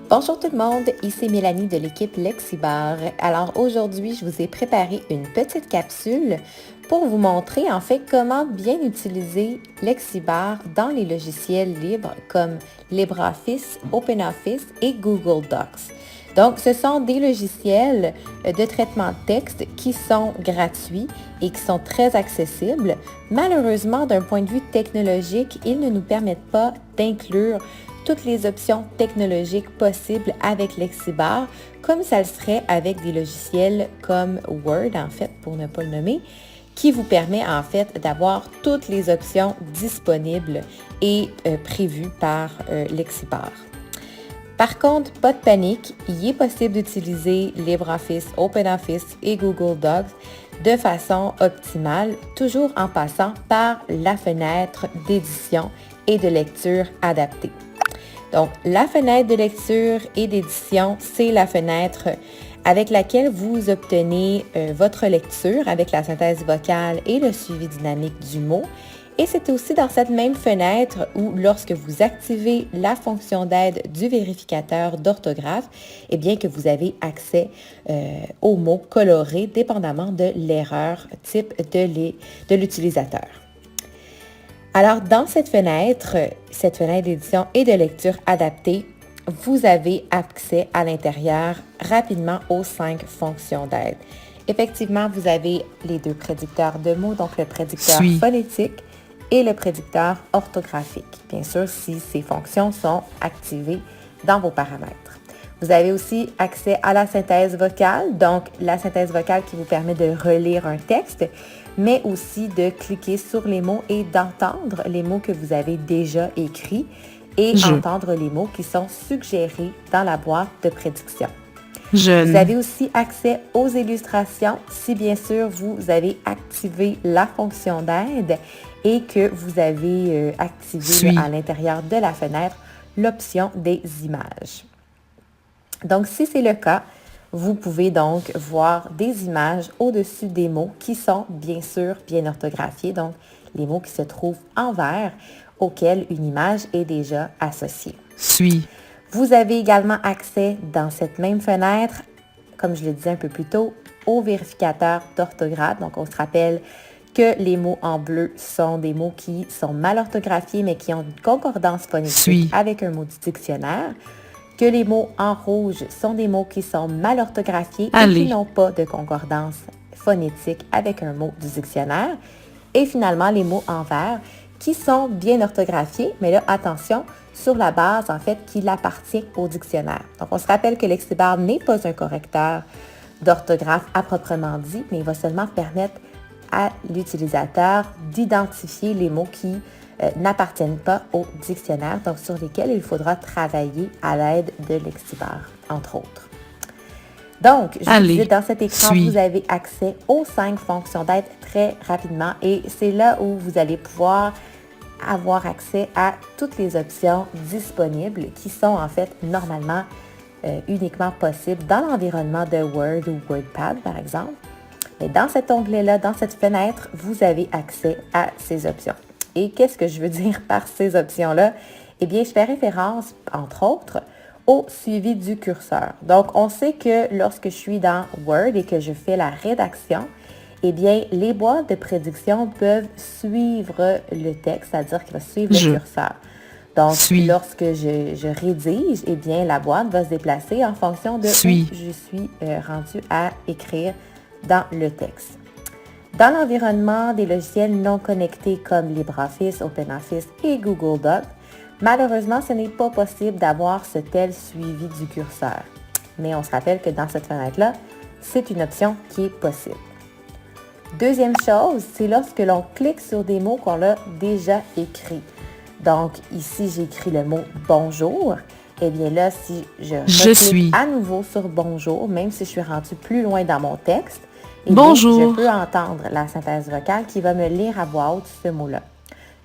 Bonjour tout le monde, ici Mélanie de l'équipe Lexibar. Alors aujourd'hui, je vous ai préparé une petite capsule pour vous montrer en fait comment bien utiliser Lexibar dans les logiciels libres comme LibreOffice, OpenOffice et Google Docs. Donc, ce sont des logiciels de traitement de texte qui sont gratuits et qui sont très accessibles. Malheureusement, d'un point de vue technologique, ils ne nous permettent pas d'inclure toutes les options technologiques possibles avec Lexibar, comme ça le serait avec des logiciels comme Word, en fait, pour ne pas le nommer, qui vous permet en fait d'avoir toutes les options disponibles et prévues par Lexibar. Par contre, pas de panique, il est possible d'utiliser LibreOffice, OpenOffice et Google Docs de façon optimale, toujours en passant par la fenêtre d'édition et de lecture adaptée. Donc, la fenêtre de lecture et d'édition, c'est la fenêtre avec laquelle vous obtenez votre lecture avec la synthèse vocale et le suivi dynamique du mot. Et c'est aussi dans cette même fenêtre où, lorsque vous activez la fonction d'aide du vérificateur d'orthographe, eh bien que vous avez accès aux mots colorés dépendamment de l'erreur type de l'utilisateur. Alors, dans cette fenêtre d'édition et de lecture adaptée, vous avez accès à l'intérieur rapidement aux 5 fonctions d'aide. Effectivement, vous avez les 2 prédicteurs de mots, donc le prédicteur phonétique et le prédicteur orthographique, bien sûr, si ces fonctions sont activées dans vos paramètres. Vous avez aussi accès à la synthèse vocale, donc la synthèse vocale qui vous permet de relire un texte, mais aussi de cliquer sur les mots et d'entendre les mots que vous avez déjà écrits et entendre les mots qui sont suggérés dans la boîte de prédiction. Vous avez aussi accès aux illustrations si bien sûr vous avez activé la fonction d'aide et que vous avez activé à l'intérieur de la fenêtre l'option des images. Donc, si c'est le cas, vous pouvez donc voir des images au-dessus des mots qui sont bien sûr bien orthographiés, donc les mots qui se trouvent en vert auxquels une image est déjà associée. Vous avez également accès dans cette même fenêtre, comme je le disais un peu plus tôt, au vérificateur d'orthographe. Donc, on se rappelle que les mots en bleu sont des mots qui sont mal orthographiés, mais qui ont une concordance phonétique avec un mot du dictionnaire. Que les mots en rouge sont des mots qui sont mal orthographiés et qui n'ont pas de concordance phonétique avec un mot du dictionnaire. Et finalement, les mots en vert qui sont bien orthographiés, mais là, attention, sur la base, en fait, qu'il appartient au dictionnaire. Donc, on se rappelle que Lexibar n'est pas un correcteur d'orthographe à proprement dit, mais il va seulement permettre à l'utilisateur d'identifier les mots qui n'appartiennent pas au dictionnaire, donc sur lesquels il faudra travailler à l'aide de Lexibar, entre autres. Donc, je vous disais, dans cet écran, vous avez accès aux 5 fonctions d'aide très rapidement et c'est là où vous allez pouvoir avoir accès à toutes les options disponibles qui sont en fait normalement uniquement possibles dans l'environnement de Word ou WordPad, par exemple. Mais dans cet onglet-là, dans cette fenêtre, vous avez accès à ces options. Et qu'est-ce que je veux dire par ces options-là? Eh bien, je fais référence, entre autres, au suivi du curseur. Donc, on sait que lorsque je suis dans Word et que je fais la rédaction, eh bien, les boîtes de prédiction peuvent suivre le texte, c'est-à-dire qu'il va suivre le curseur. Donc, lorsque je rédige, eh bien, la boîte va se déplacer en fonction de où je suis rendue à écrire dans le texte. Dans l'environnement des logiciels non connectés comme LibreOffice, OpenOffice et Google Docs, malheureusement, ce n'est pas possible d'avoir ce tel suivi du curseur. Mais on se rappelle que dans cette fenêtre-là, c'est une option qui est possible. Deuxième chose, c'est lorsque l'on clique sur des mots qu'on a déjà écrits. Donc, ici, j'ai écrit le mot « bonjour ». Eh bien là, si je clique à nouveau sur « bonjour », même si je suis rendue plus loin dans mon texte, eh bien, je peux entendre la synthèse vocale qui va me lire à voix haute ce mot-là.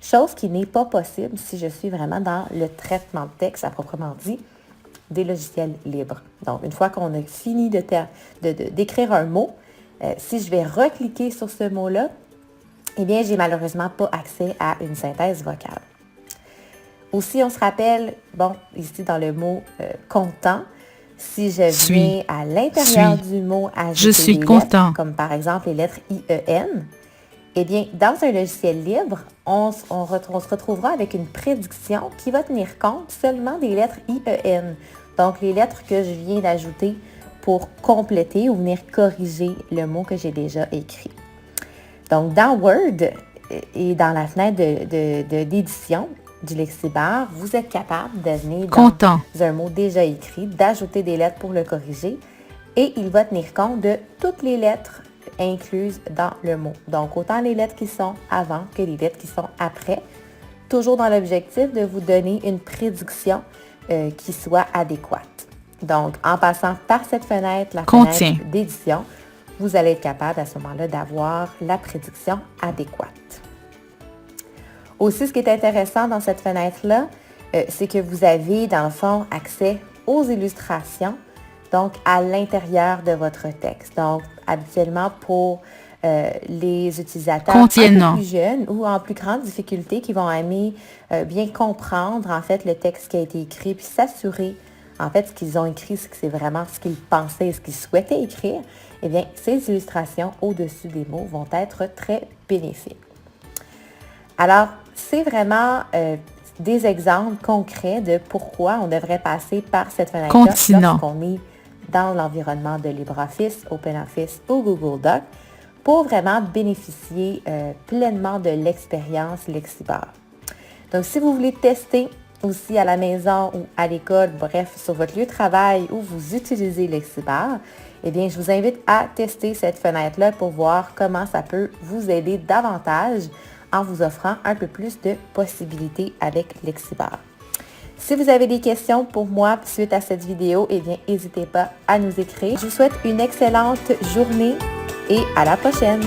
Chose qui n'est pas possible si je suis vraiment dans le traitement de texte, à proprement dit, des logiciels libres. Donc, une fois qu'on a fini d'écrire un mot, si je vais recliquer sur ce mot-là, eh bien, j'ai malheureusement pas accès à une synthèse vocale. Aussi, on se rappelle, bon, ici dans le mot content, si je viens à l'intérieur du mot ajouter des lettres, comme par exemple les lettres IEN, eh bien, dans un logiciel libre, on se retrouvera avec une prédiction qui va tenir compte seulement des lettres IEN. Donc, les lettres que je viens d'ajouter pour compléter ou venir corriger le mot que j'ai déjà écrit. Donc, dans Word et dans la fenêtre d'édition du Lexibar, vous êtes capable de venir dans un mot déjà écrit, d'ajouter des lettres pour le corriger et il va tenir compte de toutes les lettres incluses dans le mot. Donc, autant les lettres qui sont avant que les lettres qui sont après, toujours dans l'objectif de vous donner une prédiction qui soit adéquate. Donc, en passant par cette fenêtre, la fenêtre d'édition, vous allez être capable à ce moment-là d'avoir la prédiction adéquate. Aussi, ce qui est intéressant dans cette fenêtre-là, c'est que vous avez, dans le fond, accès aux illustrations, donc à l'intérieur de votre texte. Donc, habituellement, pour les utilisateurs un peu plus jeunes ou en plus grande difficulté qui vont aimer bien comprendre, en fait, le texte qui a été écrit, puis s'assurer, en fait, ce qu'ils ont écrit, c'est que c'est vraiment ce qu'ils pensaient et ce qu'ils souhaitaient écrire, eh bien, ces illustrations au-dessus des mots vont être très bénéfiques. Alors, c'est vraiment des exemples concrets de pourquoi on devrait passer par cette fenêtre-là lorsqu'on est dans l'environnement de LibreOffice, OpenOffice ou Google Docs pour vraiment bénéficier pleinement de l'expérience Lexibar. Donc, si vous voulez tester aussi à la maison ou à l'école, bref, sur votre lieu de travail où vous utilisez Lexibar, eh bien, je vous invite à tester cette fenêtre-là pour voir comment ça peut vous aider davantage en vous offrant un peu plus de possibilités avec Lexibar. Si vous avez des questions pour moi suite à cette vidéo, eh bien, n'hésitez pas à nous écrire. Je vous souhaite une excellente journée et à la prochaine!